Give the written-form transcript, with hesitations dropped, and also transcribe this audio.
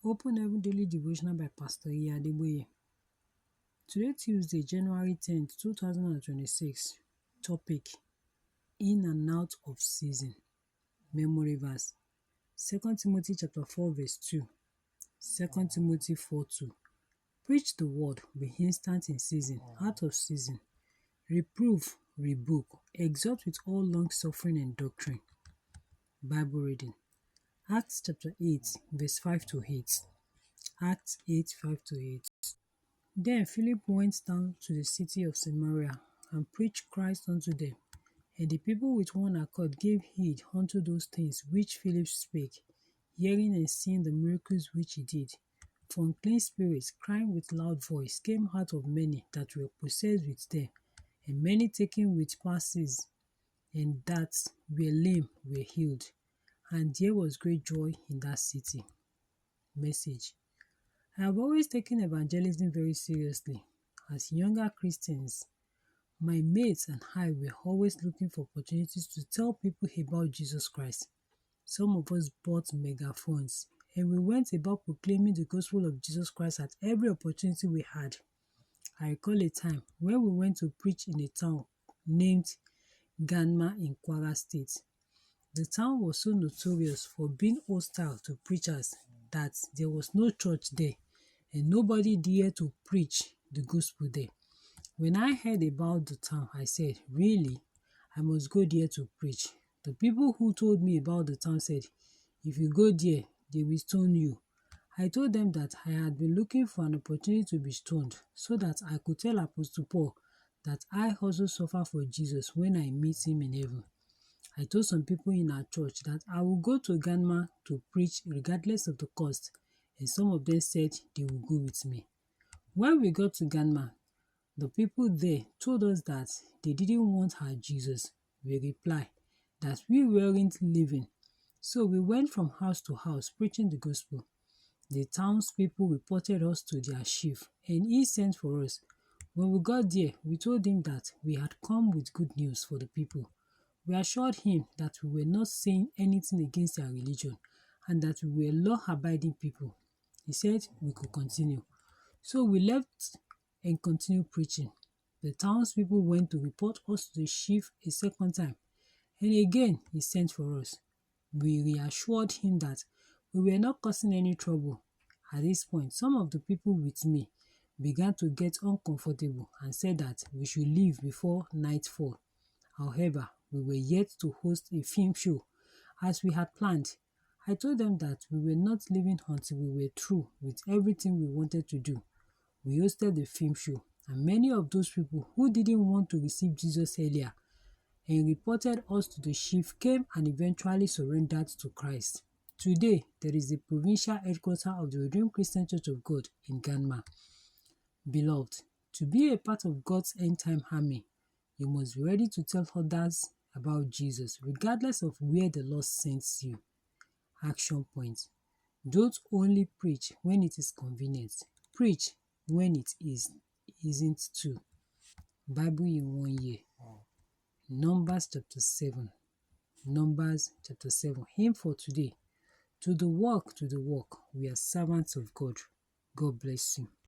Open Heaven Daily Devotional by Pastor Iya Adeboye. Today, Tuesday, January 10th, 2026. Topic: In and out of season. Memory verse: 2 Timothy chapter 4 verse 2. 2 Timothy 4:2. Preach the word, be instant in season, out of season. Reprove, rebuke, exhort with all long suffering and doctrine. Bible reading: Acts chapter 8 verse 5 to 8. Acts 8, 5 to 8. Then Philip went down to the city of Samaria and preached Christ unto them. And the people with one accord gave heed unto those things which Philip spake, hearing and seeing the miracles which he did. For unclean spirits, crying with loud voice, came out of many that were possessed with them, and many taken with palsies, and that were lame were healed. And there was great joy in that city. Message: I have always taken evangelism very seriously. As younger Christians, my mates and I were always looking for opportunities to tell people about Jesus Christ. Some of us bought megaphones and we went about proclaiming the gospel of Jesus Christ at every opportunity we had. I recall a time when we went to preach in a town named Ganma in Kwara State. The town was so notorious for being hostile to preachers that there was no church there, and nobody dared to preach the gospel there. When I heard about the town, I said, really, I must go there to preach. The people who told me about the town said, if you go there, they will stone you. I told them that I had been looking for an opportunity to be stoned so that I could tell Apostle Paul that I also suffer for Jesus when I meet him in heaven. I told some people in our church that I will go to Ganma to preach regardless of the cost, and some of them said they will go with me. When we got to Ganma, the people there told us that they didn't want our Jesus. We replied that we weren't leaving. So we went from house to house preaching the gospel. The townspeople reported us to their chief, and he sent for us. When we got there, we told him that we had come with good news for the people. We assured him that we were not saying anything against their religion and that we were law-abiding people. He said we could continue. So we left and continued preaching. The townspeople went to report us to the chief a second time, and again he sent for us. We reassured him that we were not causing any trouble. At this point, some of the people with me began to get uncomfortable and said that we should leave before nightfall. However, we were yet to host a film show as we had planned. I told them that we were not leaving until we were through with everything we wanted to do. We hosted the film show, and many of those people who didn't want to receive Jesus earlier and reported us to the chief came and eventually surrendered to Christ. Today, there is the provincial headquarters of the Redeemed Christian Church of God in Ganma. Beloved, to be a part of God's end-time army, you must be ready to tell others about Jesus, regardless of where the Lord sends you. Action points: don't only preach when it is convenient. Preach when it isn't too. Bible in 1 year. Numbers chapter 7. Numbers chapter 7. Hymn for today: to the work, we are servants of God. God bless you.